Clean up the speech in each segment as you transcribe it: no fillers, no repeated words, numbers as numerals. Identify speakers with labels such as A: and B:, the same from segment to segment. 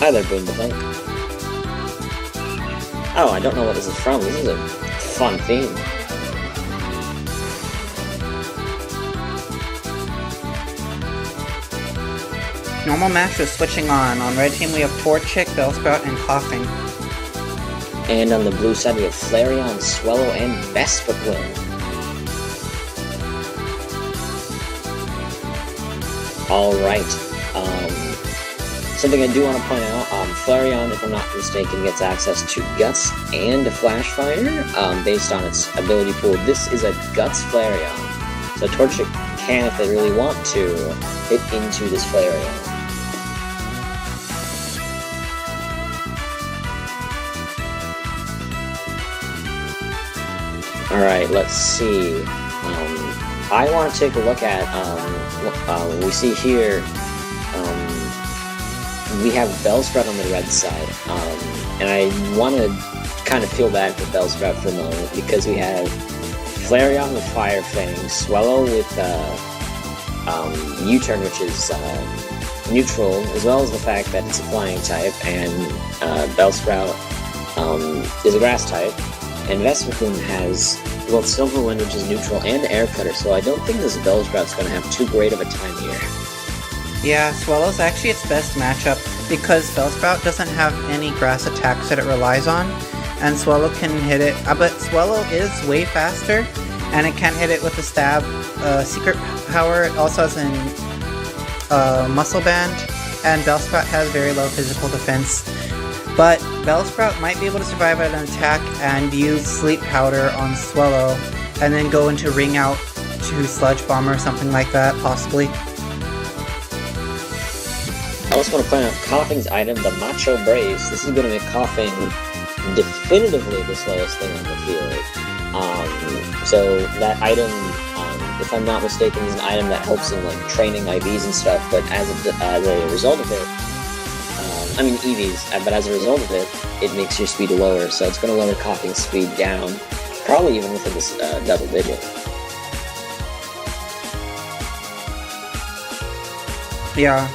A: Hi there, Boomba. Oh, I don't know what this is from. This is a fun theme.
B: Normal match is switching on. On red team we have Torchic, Bellsprout, and Koffing.
A: And on the blue side we have Flareon, Swellow, and Vespiquen. Alright, something I do want to point out, Flareon, if I'm not mistaken, gets access to Guts and Flash Fire, based on its ability pool. This is a Guts Flareon, so Torchic can, if they really want to, hit into this Flareon. Alright, let's see. I want to take a look at, we see here, we have Bellsprout on the red side, and I want to kind of feel bad for Bellsprout for a moment, because we have Flareon with Fire Fang, Swellow with U-Turn, which is neutral, as well as the fact that it's a flying type, and Bellsprout is a grass type, and Vespiquen has both Silver Wind, which is neutral, and Air Cutter, so I don't think this Bellsprout's going to have too great of a time here.
B: Yeah, Swellow's actually its best matchup, because Bellsprout doesn't have any grass attacks that it relies on, and Swellow can hit it, but Swellow is way faster, and it can hit it with a stab, secret power. It also has an muscle band, and Bellsprout has very low physical defense. But Bellsprout might be able to survive an attack and use Sleep Powder on Swellow, and then go into Ring Out to Sludge Bomb or something like that, possibly.
A: I also want to point out Koffing's item, the Macho Brace. This is going to make Koffing definitively the slowest thing on the field. So that item, if I'm not mistaken, is an item that helps in like training IVs and stuff, but as a result of it, I mean EVs, but as a result of it, it makes your speed lower, so it's going to lower Koffing's speed down, probably even within this double digit.
B: Yeah,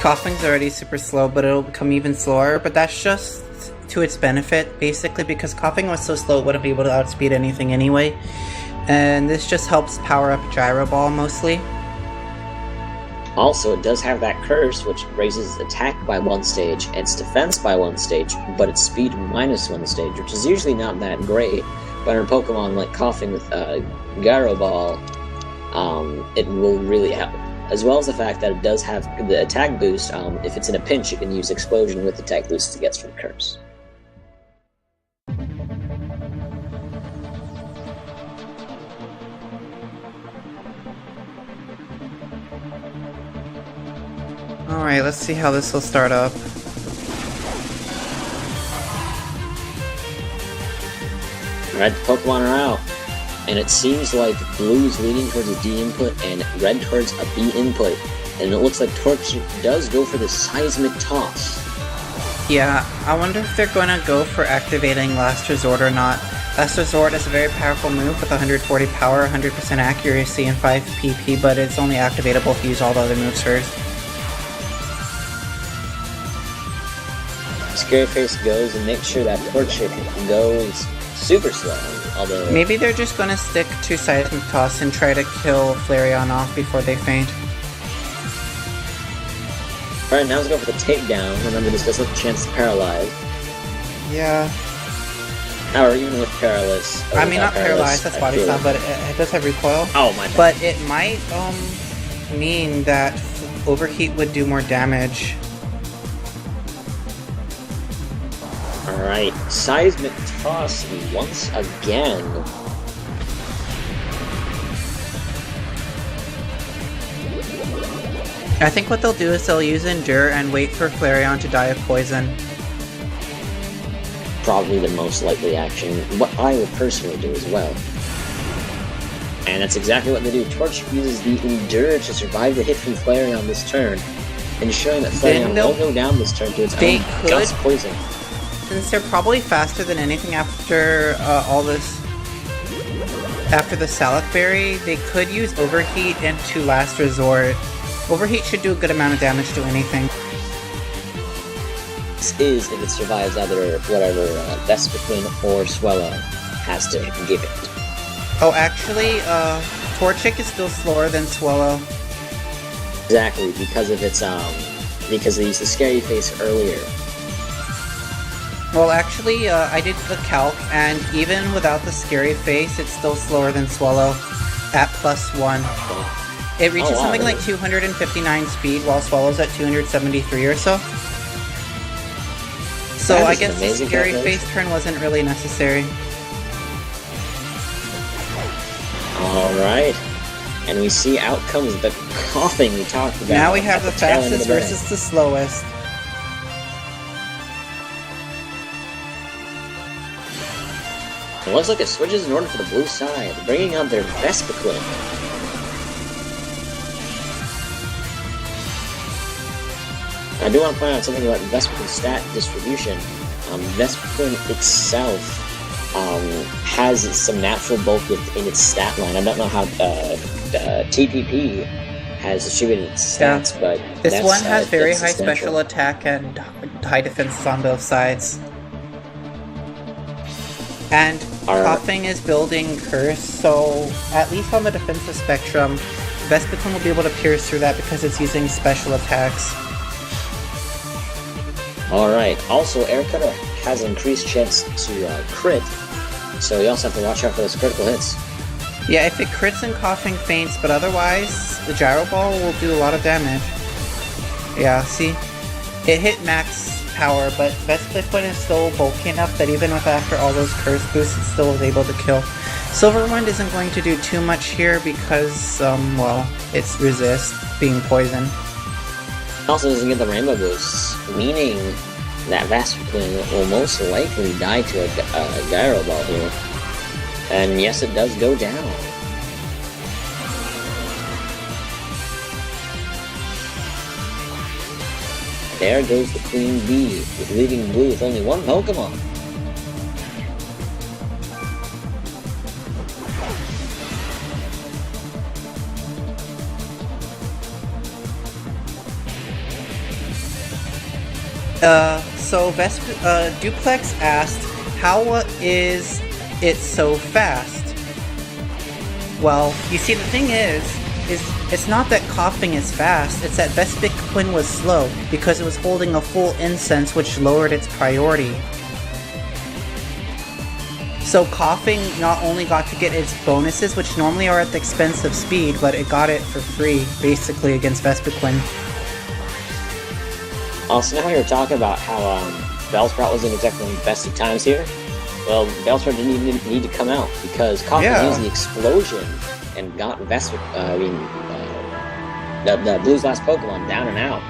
B: Koffing's already super slow, but it'll become even slower, but that's just to its benefit, basically, because Koffing was so slow it wouldn't be able to outspeed anything anyway, and this just helps power up Gyro Ball mostly.
A: Also, it does have that curse, which raises its attack by 1 stage, its defense by 1 stage, but its speed minus 1 stage, which is usually not that great. But in a Pokemon like Koffing with Gyro Ball, it will really help. As well as the fact that it does have the attack boost. If it's in a pinch, it can use Explosion with the attack boost it gets from curse.
B: Alright, let's see how this will start up.
A: Alright, the Pokemon are out. And it seems like Blue's leaning towards a D input and Red towards a B input. And it looks like Torchic does go for the Seismic Toss.
B: Yeah, I wonder if they're going to go for activating Last Resort or not. Last Resort is a very powerful move with 140 power, 100% accuracy, and 5 PP, but it's only activatable if you use all the other moves first.
A: Scareface goes and makes sure that Torchic goes super slow, although...
B: Maybe they're just going to stick to Seismic Toss and try to kill Flareon off before they faint.
A: Alright, now let's go for the takedown. Remember, this does have a chance to paralyze.
B: Yeah.
A: Or even with Paralysis.
B: I mean, not paralyzed, that's Body Slam, but it does have recoil.
A: Oh, my bad.
B: But it might mean that Overheat would do more damage.
A: Alright, Seismic Toss once again.
B: I think what they'll do is they'll use Endure and wait for Flareon to die of poison.
A: Probably the most likely action, what I would personally do as well. And that's exactly what they do. Torchic uses the Endure to survive the hit from Flareon this turn, ensuring that Flareon will go down this turn to its own Guts Poison.
B: Since they're probably faster than anything after all this, after the Salak Berry, they could use Overheat into Last Resort. Overheat should do a good amount of damage to anything.
A: This is if it survives either whatever Vespiquen or Swellow has to give it.
B: Oh, actually, Torchic is still slower than Swellow.
A: Exactly, because of its because they used the scary face earlier.
B: Well, actually, I did the calc, and even without the scary face, it's still slower than Swellow at +1. It reaches something like 259 speed, while Swellow's at 273 or so. So I guess the scary face turn wasn't really necessary.
A: Alright. And we see out comes the Koffing we talked about.
B: Now we have the fastest versus the slowest.
A: It looks like it switches in order for the blue side, bringing out their Vespiquen. I do want to point out something about Vespiquen's stat distribution. Vespiquen itself has some natural bulk within its stat line. I don't know how TPP has distributed its stats, but
B: this one has very high special attack and high defenses on both sides. And Koffing is building Curse, so at least on the defensive spectrum, Vespiquen will be able to pierce through that because it's using special attacks.
A: Alright, also Air Cutter has increased chance to crit, so you also have to watch out for those critical hits.
B: Yeah, if it crits and Koffing faints, but otherwise, the Gyro Ball will do a lot of damage. Yeah, see? It hit max power, but Vespiquen is still bulky enough that even with after all those curse boosts, it still was able to kill. Silverwind isn't going to do too much here because, well, it's resist being poisoned.
A: It also doesn't get the rainbow boosts, meaning that Vespiquen will most likely die to a Gyro Ball here. And yes, it does go down. There goes the Queen Bee, leaving blue with only one Pokemon.
B: So Duplex asked, how is it so fast? Well, you see, the thing is it's not that Koffing is fast, it's that Vespiquen was slow, because it was holding a full incense, which lowered its priority. So Koffing not only got to get its bonuses, which normally are at the expense of speed, but it got it for free, basically, against Vespiquen.
A: Also, now we were talking about how Bellsprout wasn't exactly the best of times here. Well, Bellsprout didn't even need to come out, because Koffing used the explosion and got the Blue's last Pokemon down and out.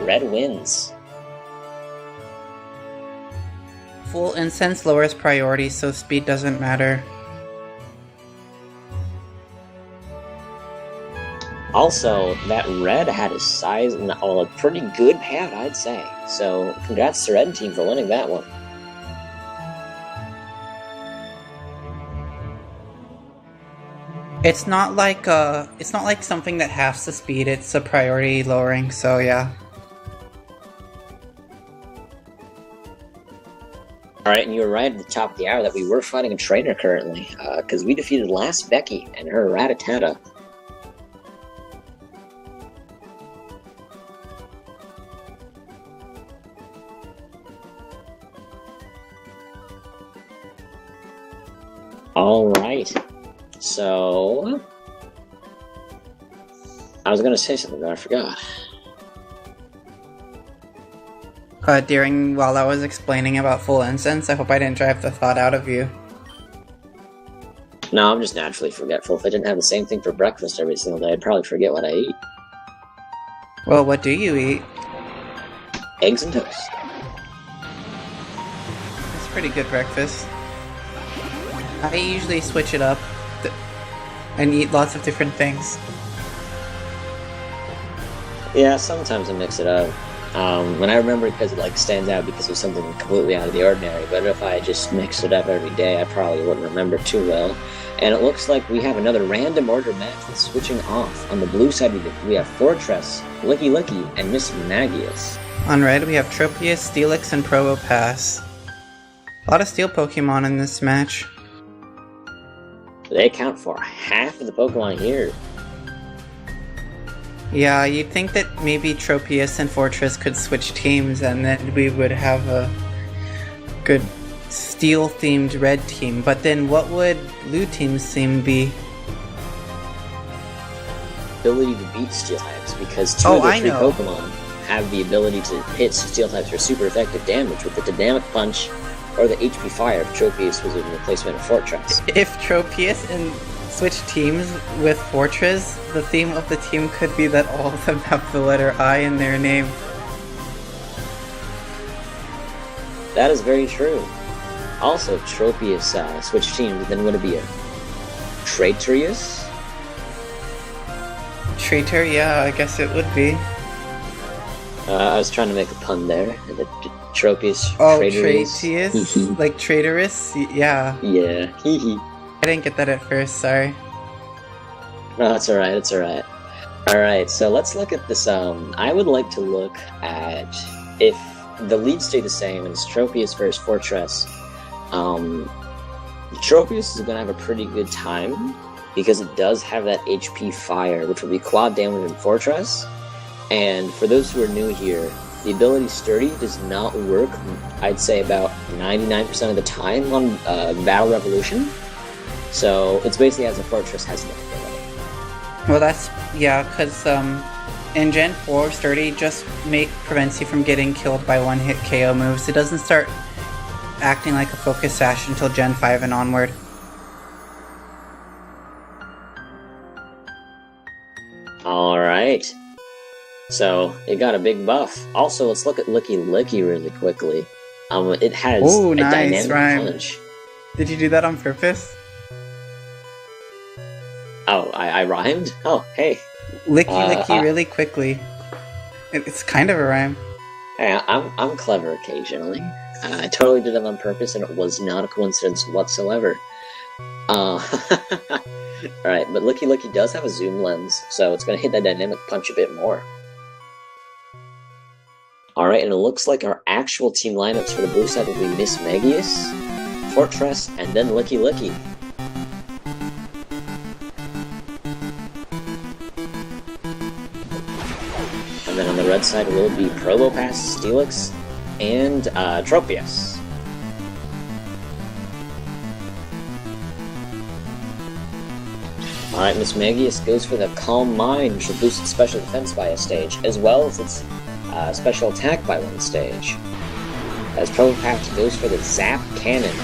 A: Red wins.
B: Full incense lowers priority, so speed doesn't matter.
A: Also, that red had a size and a pretty good payout, I'd say. So, congrats to Red Team for winning that one.
B: It's not like something that halves the speed. It's a priority lowering. So yeah.
A: All right, and you were right at the top of the hour that we were fighting a trainer currently, because we defeated last Becky and her Rattata. All right. So, I was going to say something, but I forgot.
B: While I was explaining about full incense, I hope I didn't drive the thought out of you.
A: No, I'm just naturally forgetful. If I didn't have the same thing for breakfast every single day, I'd probably forget what I eat.
B: Well, what do you eat?
A: Eggs and toast.
B: That's pretty good breakfast. I usually switch it up and eat lots of different things.
A: Yeah, sometimes I mix it up. When I remember because it stands out because of something completely out of the ordinary, but if I just mixed it up every day, I probably wouldn't remember too well. And it looks like we have another random order match with switching off. On the blue side, we have Forretress, Lickilicky, and Mismagius.
B: On red, we have Tropius, Steelix, and Probopass. A lot of steel Pokemon in this match.
A: They account for half of the Pokemon here.
B: Yeah, you'd think that maybe Tropius and Forretress could switch teams and then we would have a good steel-themed red team. But then what would blue team's team be?
A: Ability to beat steel types, because two of the three Pokemon have the ability to hit steel types for super effective damage with the Dynamic Punch or the HP Fire if Tropius was in replacement of Forretress.
B: If Tropius and switch teams with Forretress, the theme of the team could be that all of them have the letter I in their name.
A: That is very true. Also, if Tropius switched teams, then would it be a Traitorous?
B: Traitor, yeah, I guess it would be.
A: I was trying to make a pun there. The Tropius.
B: Oh, Traitorous? Like traitorous? Yeah.
A: Yeah.
B: I didn't get that at first, sorry.
A: No, it's alright, it's alright. Alright, so let's look at this. I would like to look at if the leads stay the same and it's Tropius versus Forretress. Tropius is going to have a pretty good time because it does have that HP Fire, which will be quad damage in Forretress. And for those who are new here, the ability Sturdy does not work, I'd say about 99% of the time on Battle Revolution. So it's basically as a Forretress has no ability.
B: Well, that's, yeah, because in Gen 4, Sturdy just prevents you from getting killed by one-hit KO moves. It doesn't start acting like a Focus Sash until Gen 5 and onward.
A: Alright. So, it got a big buff. Also, let's look at Lickilicky really quickly. It has a dynamic punch.
B: Did you do that on purpose?
A: Oh, I rhymed? Oh, hey.
B: Lickilicky really quickly. It's kind of a rhyme.
A: Hey, I'm clever occasionally. I totally did it on purpose, and it was not a coincidence whatsoever. Alright, but Lickilicky does have a zoom lens, so it's going to hit that dynamic punch a bit more. Alright, and it looks like our actual team lineups for the blue side will be Mismagius, Forretress, and then Lickilicky. And then on the red side will be Probopass, Steelix, and Tropius. Alright, Mismagius goes for the Calm Mind, which will boost its special defense by a stage, as well as its special attack by one stage. As Probopass goes for the Zap Cannon.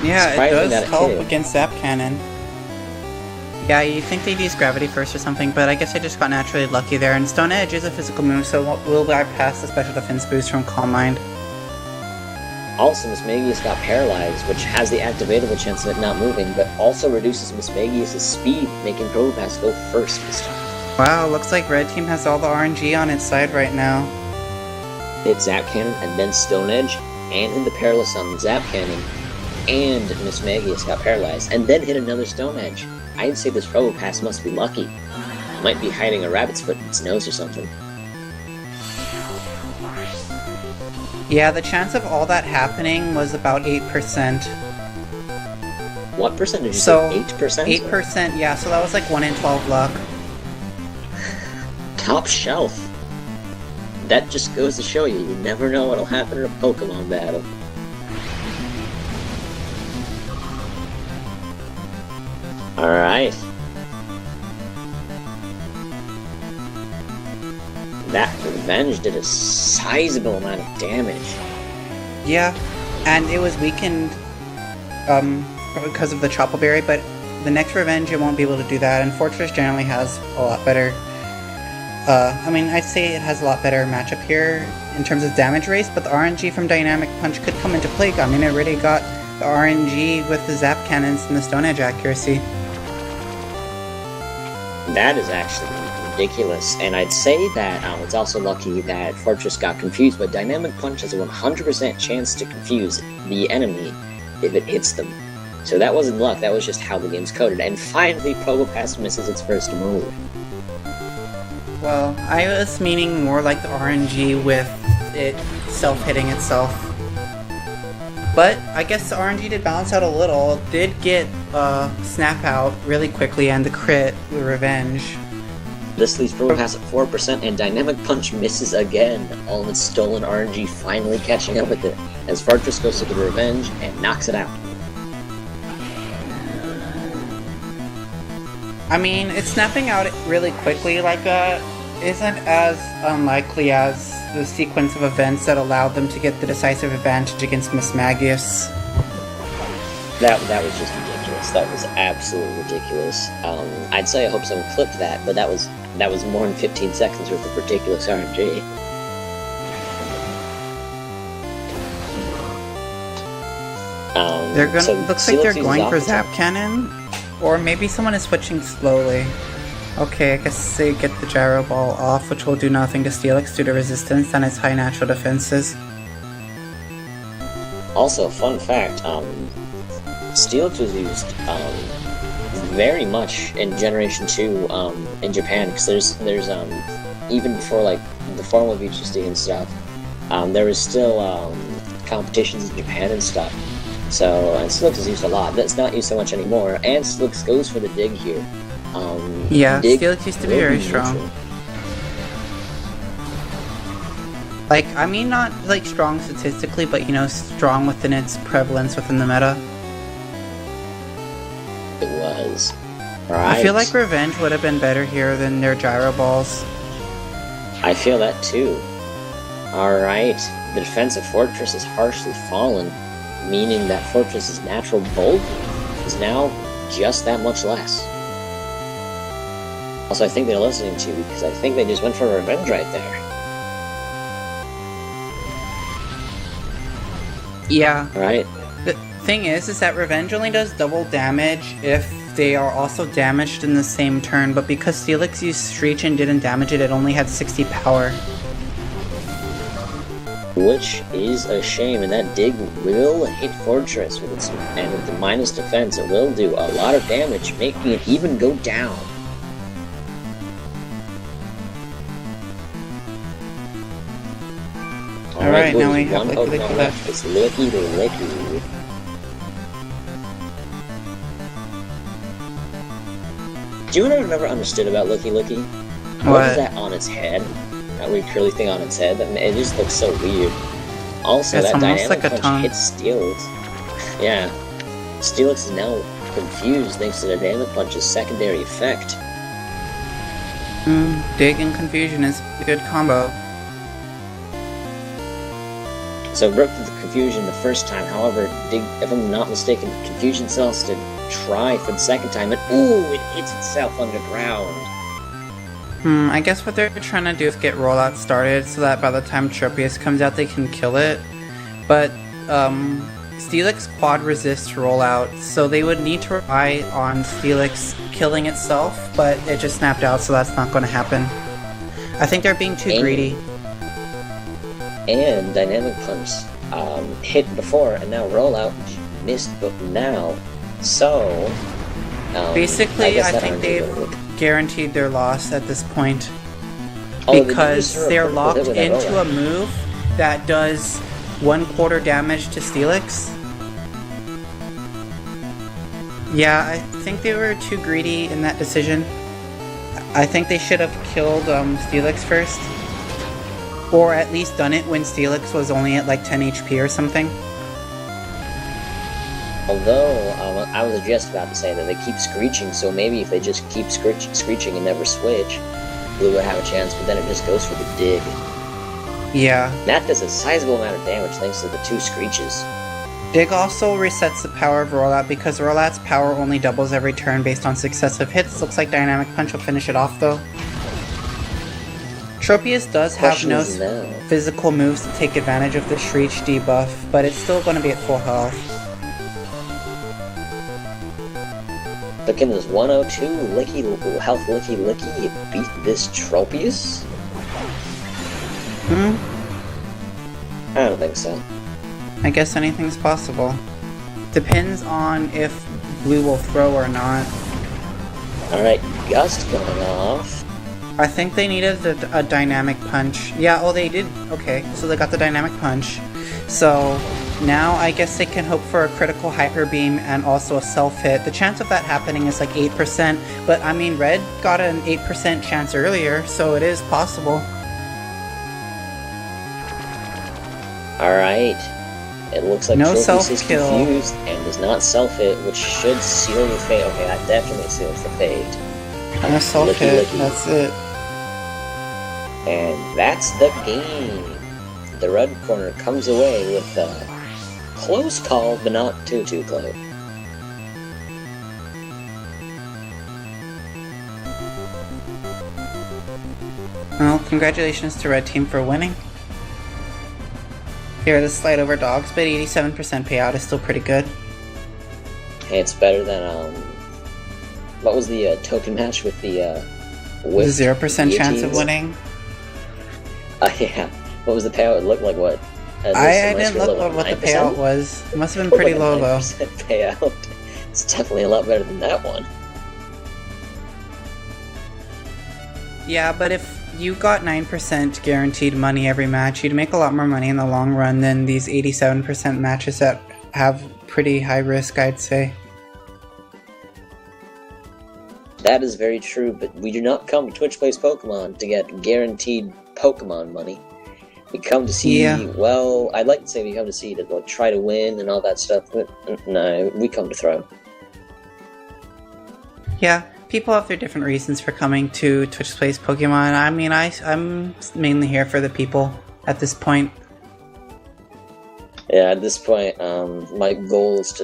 B: Yeah, it does help against Zap Cannon. Yeah, you'd think they'd use Gravity first or something, but I guess I just got naturally lucky there, and Stone Edge is a physical move, so we'll bypass the special defense boost from Calm Mind.
A: Also, Mismagius got paralyzed, which has the activatable chance of it not moving, but also reduces Mismagius' speed, making Probopass go first this time.
B: Wow, looks like Red Team has all the RNG on its side right now.
A: Hit Zap Cannon, and then Stone Edge, and hit the Paralysis on Zap Cannon, and Mismagius got paralyzed, and then hit another Stone Edge. I'd say this Probopass must be lucky. It might be hiding a rabbit's foot in its nose or something.
B: Yeah, the chance of all that happening was about 8%.
A: What percent did you say? 8%?
B: 8%, yeah, so that was like 1 in 12 luck.
A: Top shelf. That just goes to show you, you never know what'll happen in a Pokemon battle. Alright. That Revenge did a sizable amount of damage.
B: Yeah, and it was weakened because of the Tropical Berry, but the next Revenge it won't be able to do that, and Forretress generally has a lot better... I mean, I'd say it has a lot better matchup here in terms of damage race, but the RNG from Dynamic Punch could come into play. I mean, it already got the RNG with the Zap Cannons and the Stone Edge accuracy.
A: That is actually ridiculous, and I'd say that it's also lucky that Forretress got confused, but Dynamic Punch has a 100% chance to confuse the enemy if it hits them. So that wasn't luck, that was just how the game's coded. And finally, Probopass misses its first move.
B: Well, I was meaning more like the RNG with it self-hitting itself. But I guess the RNG did balance out a little, did get Snap Out really quickly and the crit with Revenge.
A: This leaves Probopass at 4%, and Dynamic Punch misses again, all of its stolen RNG finally catching up with it, as Forretress goes to the Revenge and knocks it out.
B: I mean, it's snapping out really quickly like that isn't as unlikely as the sequence of events that allowed them to get the decisive advantage against Mismagius.
A: That was just ridiculous. That was absolutely ridiculous. I'd say I hope someone clipped that, but that was more than 15 seconds worth of ridiculous RNG.
B: Looks like they're going for Zap Cannon, or maybe someone is switching slowly. Okay, I guess they get the Gyro Ball off, which will do nothing to Steelix due to resistance and its high natural defenses.
A: Also, fun fact, Steelix was used very much in Generation 2 in Japan, because there's even before like the formal VGC and stuff, there was still competitions in Japan and stuff. So Steelix is used a lot. That's not used so much anymore, and Steelix goes for the dig here.
B: Yeah, Steelix used to be very strong. Like, I mean not like strong statistically, but you know, strong within its prevalence within the meta.
A: It was. Right.
B: I feel like Revenge would have been better here than their Gyro Balls.
A: I feel that too. Alright, the defense of Forretress has harshly fallen, meaning that Forretress's natural bulk is now just that much less. Also, I think they're listening to you, because I think they just went for Revenge right there.
B: Yeah.
A: Right?
B: The thing is that Revenge only does double damage if they are also damaged in the same turn, but because Steelix used Screech and didn't damage it, it only had 60 power.
A: Which is a shame, and that dig will hit Forretress with its, and with the minus defense, it will do a lot of damage, making it even go down.
B: Alright, now we have Lickilicky left.
A: It's Lickilicky. Do you know what I've never understood about Lickilicky? What is that on its head? That weird curly thing on its head? It just looks so weird. Also,
B: it's
A: that Dynamic
B: like
A: Punch hits Steelix. Yeah. Steelix is now confused thanks to the Dynamic Punch's secondary effect.
B: Dig and Confusion is a good combo.
A: So it broke through the Confusion the first time, however, Dig, if I'm not mistaken, Confusion cells to try for the second time, and ooh, it hits itself underground.
B: I guess what they're trying to do is get rollout started so that by the time Tropius comes out they can kill it. But Steelix quad resists rollout, so they would need to rely on Steelix killing itself, but it just snapped out, so that's not going to happen. I think they're being too greedy.
A: And Dynamic Punch hit before, and now rollout missed, but now. So
B: basically, I think they've guaranteed their loss at this point, because they're locked into a move that does 1/4 damage to Steelix. Yeah, I think they were too greedy in that decision. I think they should have killed Steelix first, or at least done it when Steelix was only at like 10 HP or something.
A: Although, I was just about to say that they keep screeching, so maybe if they just keep screeching and never switch, Blue would have a chance, but then it just goes for the dig.
B: Yeah.
A: That does a sizable amount of damage thanks to the 2 screeches.
B: Dig also resets the power of Rollout, because Rollout's power only doubles every turn based on successive hits. Looks like Dynamic Punch will finish it off though. Tropius does have no physical moves to take advantage of the Screech debuff, but it's still going to be at full health.
A: Looking at this 102 health Lickilicky beat this Tropius?
B: I
A: don't think so.
B: I guess anything's possible. Depends on if blue will throw or not.
A: Alright, Gust going off.
B: I think they needed a dynamic punch. Yeah, oh they did. Okay, so they got the dynamic punch. So now I guess they can hope for a critical hyper beam and also a self hit. The chance of that happening is like 8%, but I mean red got an 8% chance earlier, so it is possible.
A: Alright. It looks like
B: No
A: Tropius is
B: self-kill.
A: confused and does not self-hit, which should seal the fate. Okay, that definitely seals the fate.
B: No self hit,
A: Lickilicky.
B: that's it.
A: And that's the game. The red corner comes away with a close call, but not too close.
B: Well, congratulations to red team for winning. Here, this slide over dogs, but 87% payout is still pretty good.
A: Hey, it's better than, what was the token match with the, with
B: 0% chance of
A: guillotines?
B: winning.
A: Yeah. What was the payout? It looked like what?
B: I didn't look at what the payout was. It must have been pretty low though.
A: Payout. It's definitely a lot better than that one.
B: Yeah, but if you got 9% guaranteed money every match, you'd make a lot more money in the long run than these 87% matches that have pretty high risk, I'd say.
A: That is very true, but we do not come to Twitch Plays Pokemon to get guaranteed Pokemon money. We come to see, well, I'd like to say we come to see to like, try to win and all that stuff, but no, we come to throw.
B: Yeah, people have their different reasons for coming to Twitch Plays Pokemon. I mean, I'm mainly here for the people at this point.
A: Yeah, at this point, my goal is to